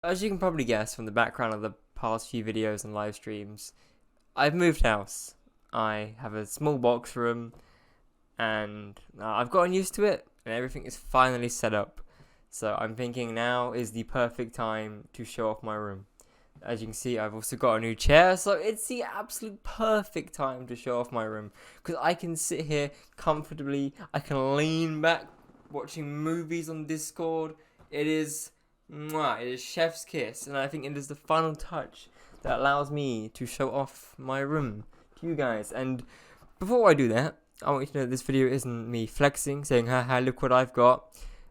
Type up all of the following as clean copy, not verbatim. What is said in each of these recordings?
As you can probably guess from the background of the past few videos and live streams, I've moved house. I have a small box room, and I've gotten used to it, and everything is finally set up. So I'm thinking now is the perfect time to show off my room. As you can see, I've also got a new chair, so it's the absolute perfect time to show off my room. Because I can sit here comfortably, I can lean back watching movies on Discord. It is, mwah, it is chef's kiss, and I think it is the final touch that allows me to show off my room to you guys. And before I do that, I want you to know this video isn't me flexing, saying, haha, look what I've got.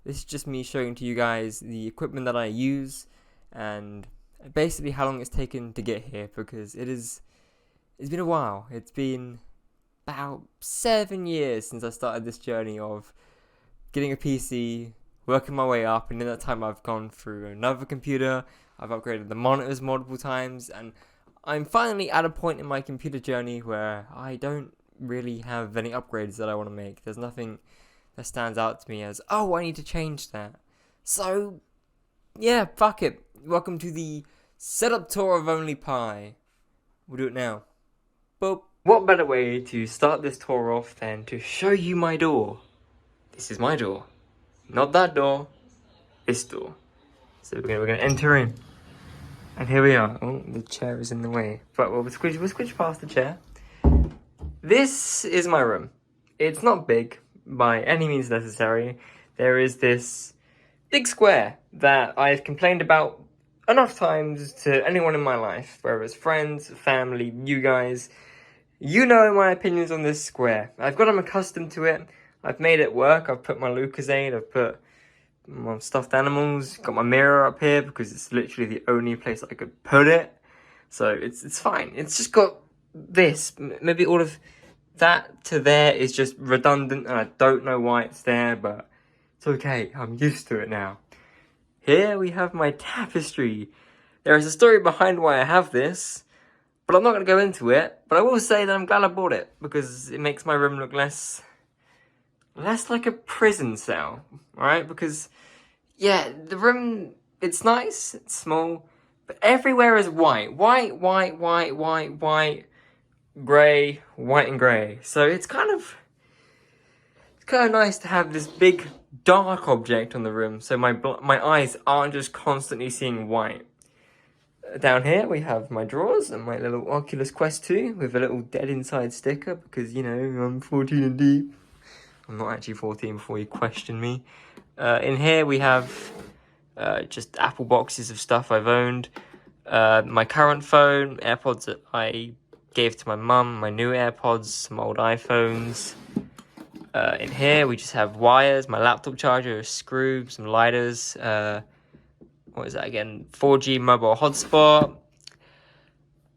This is just me showing to you guys the equipment that I use, and basically how long it's taken to get here, because it's been a while. It's been about 7 years since I started this journey of getting a PC, working my way up, and in that time I've gone through another computer, I've upgraded the monitors multiple times, and I'm finally at a point in my computer journey where I don't really have any upgrades that I want to make. There's nothing that stands out to me as, oh, I need to change that. So, yeah, fuck it. Welcome to the setup tour of ImOnlyPie. We'll do it now. Boop. What better way to start this tour off than to show you my door? This is my door. Not that door. This door. So we're gonna enter in. And here we are. Oh, the chair is in the way. But we'll squish past the chair. This is my room. It's not big by any means necessary. There is this big square that I've complained about enough times to anyone in my life, whether it's friends, family, you guys. You know my opinions on this square. I've gotten accustomed to it. I've made it work. I've put my Lucozade, I've put my stuffed animals, got my mirror up here because it's literally the only place I could put it. So it's fine. It's just got this. Maybe all of that to there is just redundant, and I don't know why it's there, but it's okay. I'm used to it now. Here we have my tapestry. There is a story behind why I have this, but I'm not going to go into it. But I will say that I'm glad I bought it, because it makes my room look less like a prison cell, right? Because, yeah, the room, it's nice, it's small, but everywhere is white. White, grey, white and grey. So it's kind of nice to have this big dark object on the room, so my eyes aren't just constantly seeing white. Down here we have my drawers and my little Oculus Quest 2 with a little dead inside sticker, because, you know, I'm 14 and deep. I'm not actually 14 before you question me. In here we have just Apple boxes of stuff I've owned. My current phone, AirPods that I gave to my mum, my new AirPods, some old iPhones. In here we just have wires, my laptop charger, a screw, some lighters, what is that again, 4G mobile hotspot.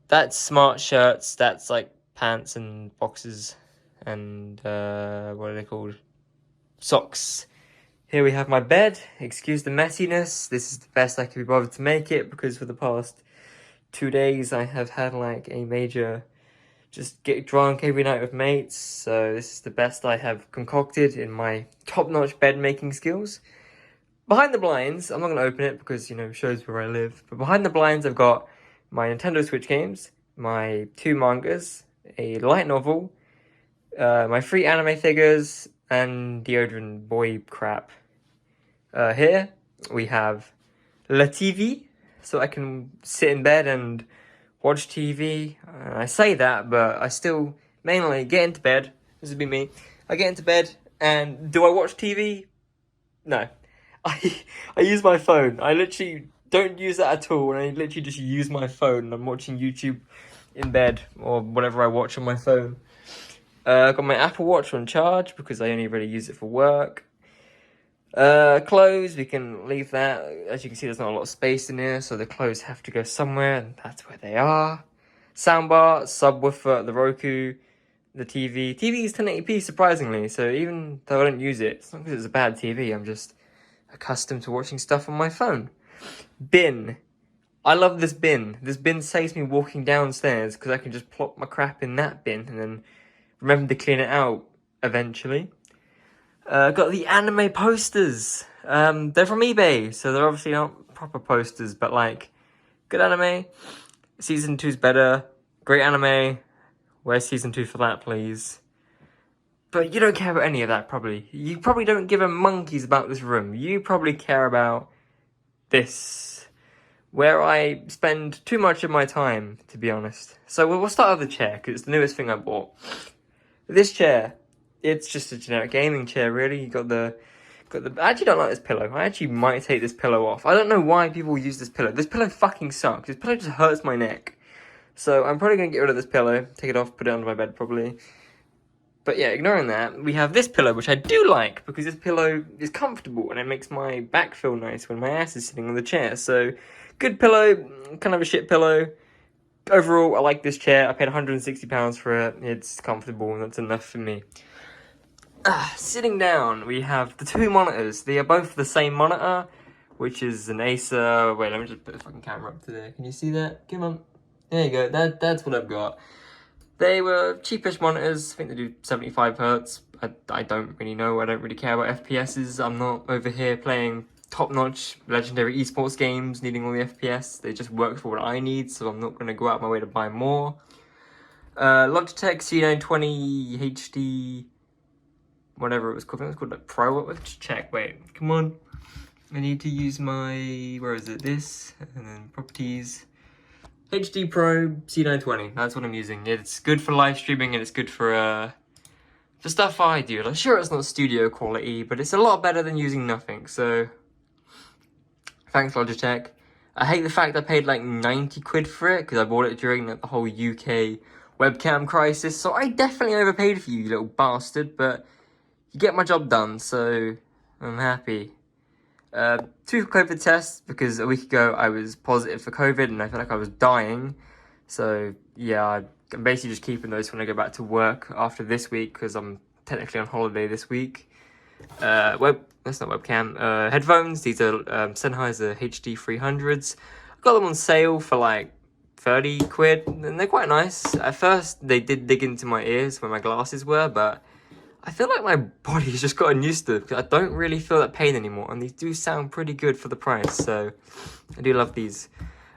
That's smart shirts, that's like pants and boxes, and what are they called? Socks. Here we have my bed. Excuse the messiness, this is the best I could be bothered to make it, because for the past 2 days I have had like a major just get drunk every night with mates, so this is the best I have concocted in my top-notch bed making skills. Behind the blinds, I'm not going to open it because, you know, it shows where I live, but behind the blinds I've got my Nintendo Switch games, my 2 mangas, a light novel, my 3 anime figures, and deodorant boy crap. Here we have La TV, so I can sit in bed and watch TV. I say that, but I still mainly get into bed. This would be me. I get into bed, and do I watch TV? No. I use my phone. I literally don't use that at all, and I literally just use my phone. I'm watching YouTube in bed, or whatever I watch on my phone. I've got my Apple Watch on charge, because I only really use it for work. Clothes, we can leave that. As you can see, there's not a lot of space in here, so the clothes have to go somewhere, and that's where they are. Soundbar, subwoofer, the Roku, the TV. TV is 1080p, surprisingly, so even though I don't use it, it's not because it's a bad TV, I'm just accustomed to watching stuff on my phone. Bin. I love this bin. This bin saves me walking downstairs, because I can just plop my crap in that bin, and then remember to clean it out eventually. Got the anime posters. They're from eBay, so they're obviously not proper posters, but like, good anime. Season 2's better. Great anime. Where's season 2 for that, please? But you don't care about any of that, probably. You probably don't give a monkeys about this room. You probably care about this, where I spend too much of my time, to be honest. So we'll start with the chair, because it's the newest thing I bought. This chair, it's just a generic gaming chair, really. You got the. I actually don't like this pillow. I actually might take this pillow off. I don't know why people use this pillow. This pillow fucking sucks. This pillow just hurts my neck. So I'm probably going to get rid of this pillow. Take it off, put it under my bed, probably. But yeah, ignoring that, we have this pillow, which I do like, because this pillow is comfortable, and it makes my back feel nice when my ass is sitting on the chair. So, good pillow, kind of a shit pillow. Overall, I like this chair. I paid £160 for it. It's comfortable, and that's enough for me. Sitting down, we have the two monitors. They are both the same monitor, which is an Acer. Wait, let me just put the fucking camera up to there. Can you see that? Come on. There you go. That's what I've got. They were cheapish monitors. I think they do 75 hertz. I don't really know. I don't really care about FPSs. I'm not over here playing top-notch legendary esports games, needing all the FPS. They just work for what I need, so I'm not going to go out my way to buy more. Logitech C920 HD... whatever it was called. I think it was called like Pro. Let's check. Wait, come on. I need to use my, where is it? This, and then properties. HD Pro C920. That's what I'm using. It's good for live streaming, and it's good for stuff I do. Like, sure, it's not studio quality, but it's a lot better than using nothing. So, thanks Logitech. I hate the fact I paid like 90 quid for it, because I bought it during like, the whole UK webcam crisis. So I definitely overpaid for you, you little bastard. But you get my job done, so I'm happy. 2 COVID tests, because a week ago I was positive for COVID and I felt like I was dying. So yeah, I'm basically just keeping those when I go back to work after this week, because I'm technically on holiday this week. That's not webcam. Headphones, these are Sennheiser HD 300s. I got them on sale for like 30 quid, and they're quite nice. At first, they did dig into my ears where my glasses were, but I feel like my body's just gotten used to it, because I don't really feel that pain anymore, and these do sound pretty good for the price, so I do love these.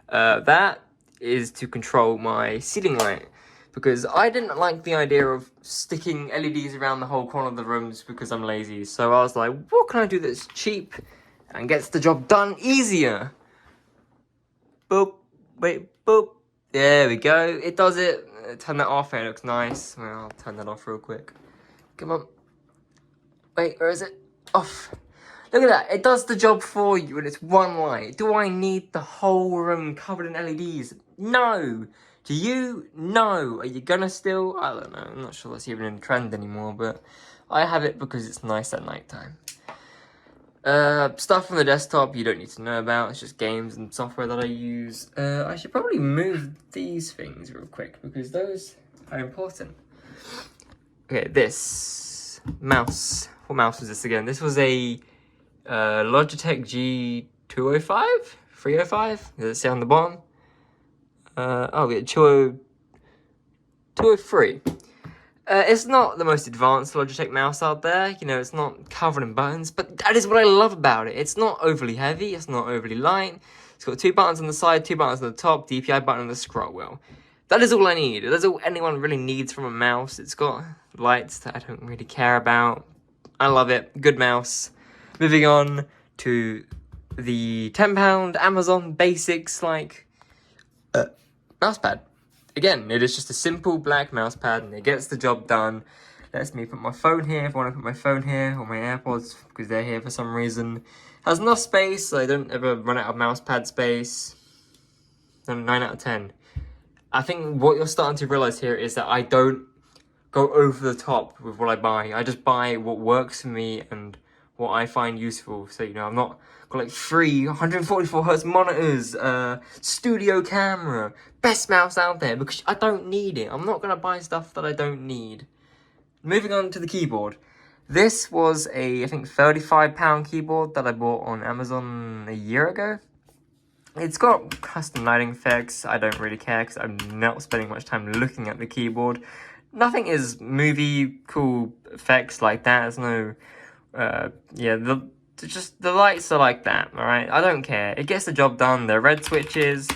That is to control my ceiling light, because I didn't like the idea of sticking LEDs around the whole corner of the rooms because I'm lazy. So I was like, what can I do that's cheap and gets the job done easier? Boop, wait, boop. There we go, it does it. Turn that off, it looks nice. Well, I'll turn that off real quick. Come on. Wait, where is it? Off. Look at that. It does the job for you, and it's one light. Do I need the whole room covered in LEDs? No. Do you? No. Are you gonna still? I don't know. I'm not sure that's even in trend anymore, but I have it because it's nice at nighttime. Stuff on the desktop you don't need to know about. It's just games and software that I use. I should probably move these things real quick, because those are important. Okay, this mouse. What mouse was this again? This was a Logitech G205? 305? Does it say on the bottom? Oh, yeah, 203. It's not the most advanced Logitech mouse out there. You know, it's not covered in buttons, but that is what I love about it. It's not overly heavy, it's not overly light. It's got 2 buttons on the side, 2 buttons on the top, DPI button on the scroll wheel. That is all I need. That's all anyone really needs from a mouse. It's got lights that I don't really care about. I love it. Good mouse. Moving on to the £10 Amazon Basics, like, mousepad. Again, it is just a simple black mousepad, and it gets the job done. Lets me put my phone here if I want to put my phone here, or my AirPods, because they're here for some reason. Has enough space, so I don't ever run out of mousepad space. 9 out of 10. I think what you're starting to realize here is that I don't go over the top with what I buy. I just buy what works for me and what I find useful. So, you know, I'm not got like 3 144Hz monitors, studio camera, best mouse out there, because I don't need it. I'm not going to buy stuff that I don't need. Moving on to the keyboard. This was a, I think, £35 keyboard that I bought on Amazon a year ago. It's got custom lighting effects. I don't really care, because I'm not spending much time looking at the keyboard. Nothing is movie cool effects like that. There's no, yeah, just the lights are like that, alright? I don't care. It gets the job done. They're red switches.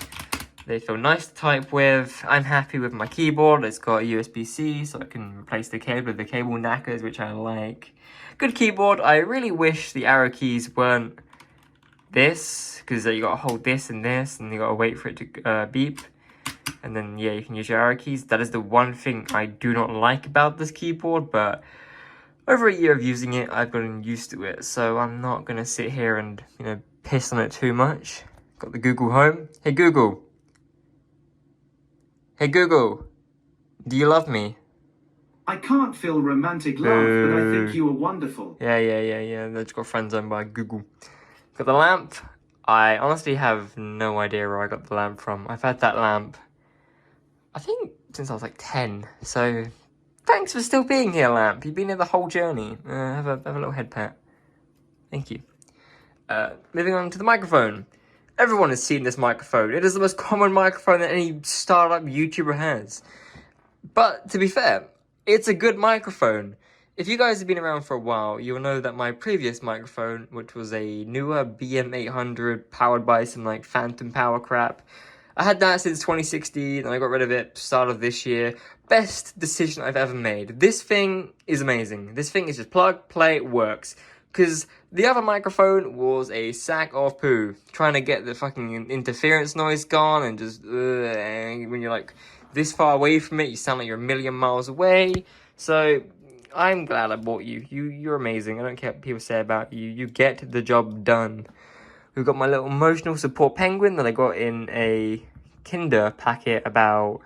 They feel nice to type with. I'm happy with my keyboard. It's got a USB-C, so I can replace the cable with the cable knackers, which I like. Good keyboard. I really wish the arrow keys weren't this, because you gotta hold this, and you gotta wait for it to beep. And then, yeah, you can use your arrow keys. That is the one thing I do not like about this keyboard, but over a year of using it, I've gotten used to it. So I'm not gonna sit here and, piss on it too much. Got the Google Home. Hey, Google. Hey, Google. Do you love me? I can't feel romantic love, but I think you are wonderful. Yeah. That's got friend zoned by Google. Got the lamp. I honestly have no idea where I got the lamp from. I've had that lamp, I think, since I was like 10. So, thanks for still being here, lamp. You've been here the whole journey. Have a little head pat. Thank you. Moving on to the microphone. Everyone has seen this microphone. It is the most common microphone that any startup YouTuber has. But, to be fair, it's a good microphone. If you guys have been around for a while, you'll know that my previous microphone, which was a newer BM800 powered by some like phantom power crap, I had that since 2016 and I got rid of it start of this year. Best decision I've ever made. This thing is amazing. This thing is just plug, play, works. Because the other microphone was a sack of poo. Trying to get the fucking interference noise gone and just, and when you're like this far away from it, you sound like you're a million miles away. So, I'm glad I bought you. You're amazing. I don't care what people say about you. You get the job done. We've got my little emotional support penguin that I got in a Kinder packet about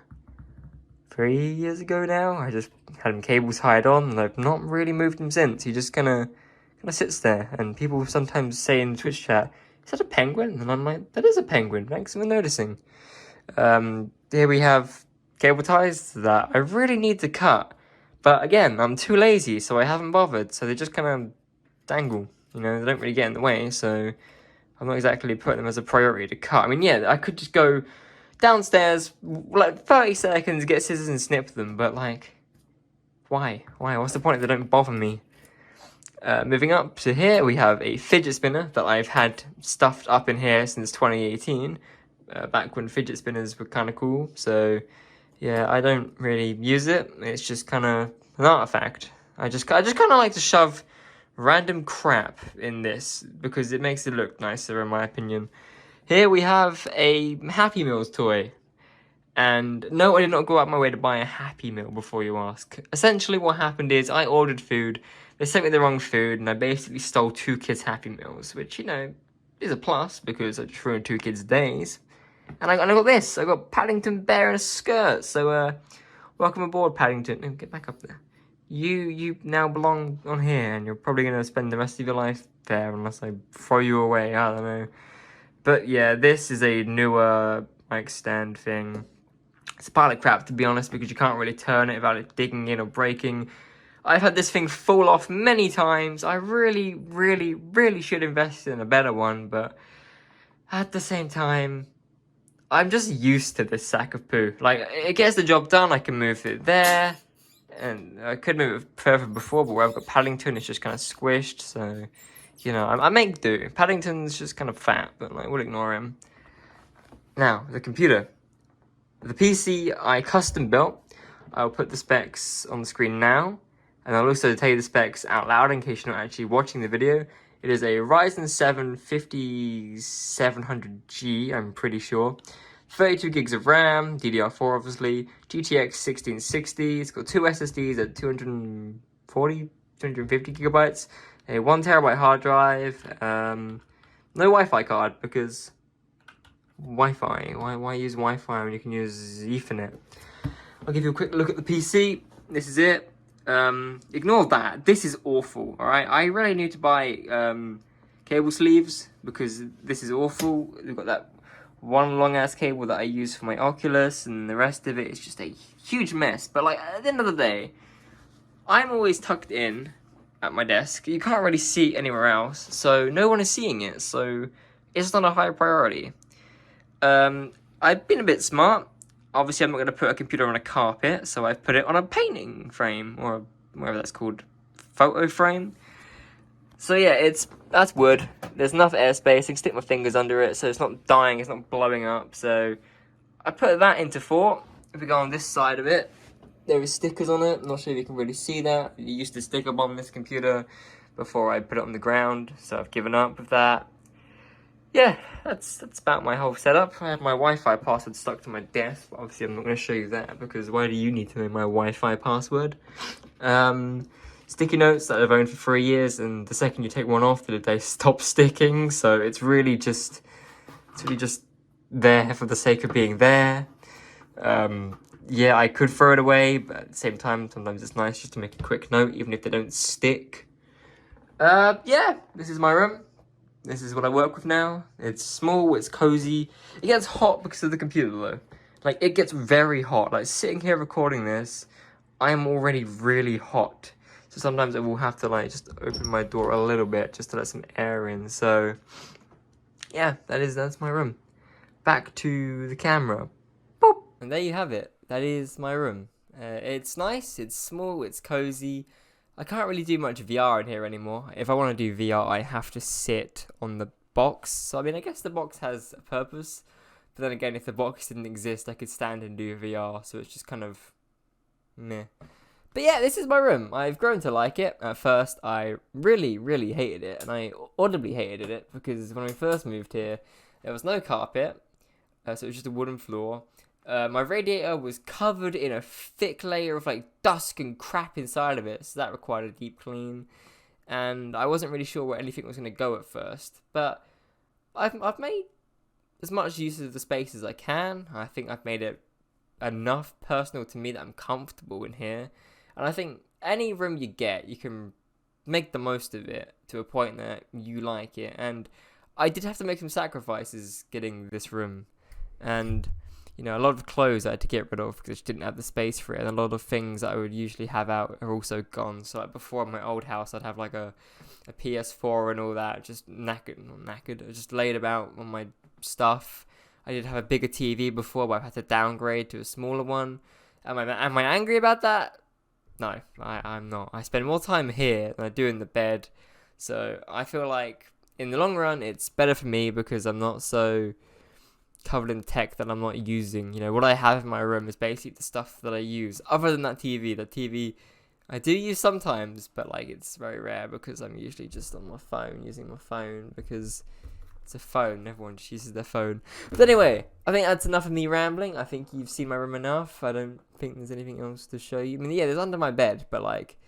3 years ago now. I just had him cables tied on and I've not really moved him since. He just kind of sits there. And people sometimes say in the Twitch chat, is that a penguin? And I'm like, that is a penguin. Thanks for noticing. Here we have cable ties that I really need to cut. But again, I'm too lazy, so I haven't bothered. So they just kind of dangle, they don't really get in the way. So I'm not exactly putting them as a priority to cut. I mean, yeah, I could just go downstairs, like 30 seconds, get scissors and snip them. But like, why? What's the point if they don't bother me? Moving up to here, we have a fidget spinner that I've had stuffed up in here since 2018. Back when fidget spinners were kind of cool. So yeah, I don't really use it. It's just kind of an artifact. I just kind of like to shove random crap in this because it makes it look nicer, in my opinion. Here we have a Happy Meals toy. And no, I did not go out my way to buy a Happy Meal, before you ask. Essentially what happened is I ordered food, they sent me the wrong food, and I basically stole 2 kids' Happy Meals, which, is a plus because I just ruined 2 kids' days. And I got this. I got Paddington Bear in a skirt. So, welcome aboard, Paddington. No, get back up there. You now belong on here, and you're probably going to spend the rest of your life there unless I throw you away. I don't know. But yeah, this is a newer mic stand thing. It's a pile of crap, to be honest, because you can't really turn it without it digging in or breaking. I've had this thing fall off many times. I really, really, really should invest in a better one, but at the same time, I'm just used to this sack of poo. Like, it gets the job done. I can move it there. And I could move it further before, but where I've got Paddington, it's just kind of squished. So, I make do. Paddington's just kind of fat, but, we'll ignore him. Now, the computer. The PC I custom built. I'll put the specs on the screen now. And I'll also tell you the specs out loud in case you're not actually watching the video. It is a Ryzen 7 5700G, I'm pretty sure. 32 gigs of RAM, DDR4 obviously, GTX 1660. It's got 2 SSDs at 250 gigabytes, a 1 terabyte hard drive, no Wi-Fi card because Wi-Fi. Why use Wi-Fi when you can use Ethernet? I'll give you a quick look at the PC. This is it. Ignore that. This is awful, alright? I really need to buy cable sleeves because this is awful. We've got that one long ass cable that I use for my Oculus, and the rest of it is just a huge mess. But at the end of the day, I'm always tucked in at my desk. You can't really see it anywhere else, so no one is seeing it, so it's not a high priority. I've been a bit smart. Obviously, I'm not going to put a computer on a carpet, so I've put it on a painting frame, or whatever that's called, photo frame. So yeah, that's wood. There's enough airspace. I can stick my fingers under it, so it's not dying. It's not blowing up. So I put that into 4. If we go on this side of it, there is stickers on it. I'm not sure if you can really see that. It used to stick up on this computer before I put it on the ground, so I've given up with that. Yeah, that's about my whole setup. I have my Wi-Fi password stuck to my desk, but obviously I'm not going to show you that because why do you need to know my Wi-Fi password? Sticky notes that I've owned for 3 years, and the second you take one off, they stop sticking. So it's really just there for the sake of being there. Yeah, I could throw it away, but at the same time, sometimes it's nice just to make a quick note, even if they don't stick. Yeah, this is my room. This is what I work with now. It's small, it's cozy. It gets hot because of the computer though. Like, it gets very hot. Like, sitting here recording this, I am already really hot. So sometimes I will have to, like, just open my door a little bit just to let some air in. So, yeah, that's my room. Back to the camera. Boop. And there you have it. That is my room. It's nice, it's small, it's cozy. I can't really do much VR in here anymore. If I want to do VR, I have to sit on the box. So, I mean, I guess the box has a purpose. But then again, if the box didn't exist, I could stand and do VR. So it's just kind of meh. But yeah, this is my room. I've grown to like it. At first, I really, really hated it. And I audibly hated it because when we first moved here, there was no carpet. So it was just a wooden floor. My radiator was covered in a thick layer of like dust and crap inside of it, so that required a deep clean. And I wasn't really sure where anything was going to go at first, but I've made as much use of the space as I can. I think I've made it enough personal to me that I'm comfortable in here, and I think any room you get, you can make the most of it to a point that you like it. And I did have to make some sacrifices getting this room, and you know, a lot of clothes I had to get rid of because I just didn't have the space for it, and a lot of things that I would usually have out are also gone. So like before in my old house, I'd have like a PS4 and all that, just not knackered, just laid about on my stuff. I did have a bigger TV before, but I've had to downgrade to a smaller one. Am I angry about that? No, I'm not. I spend more time here than I do in the bed, so I feel like in the long run, it's better for me because I'm not so covered in tech that I'm not using. You know, what I have in my room is basically the stuff that I use. Other than that TV, I do use sometimes, but like it's very rare because I'm usually just on my phone, using my phone because it's a phone. Everyone just uses their phone. But anyway, I think that's enough of me rambling. I think you've seen my room enough. I don't think there's anything else to show you. I mean, yeah, there's under my bed, but like,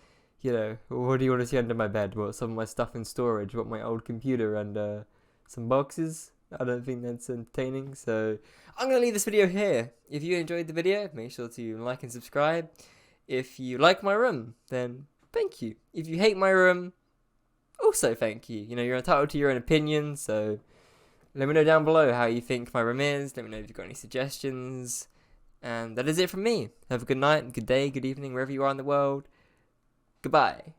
you know, what do you want to see under my bed? What, some of my stuff in storage? What, my old computer and some boxes? I don't think that's entertaining, so I'm going to leave this video here. If you enjoyed the video, make sure to like and subscribe. If you like my room, then thank you. If you hate my room, also thank you. You know, you're entitled to your own opinion, so let me know down below how you think my room is. Let me know if you've got any suggestions. And that is it from me. Have a good night, good day, good evening, wherever you are in the world. Goodbye.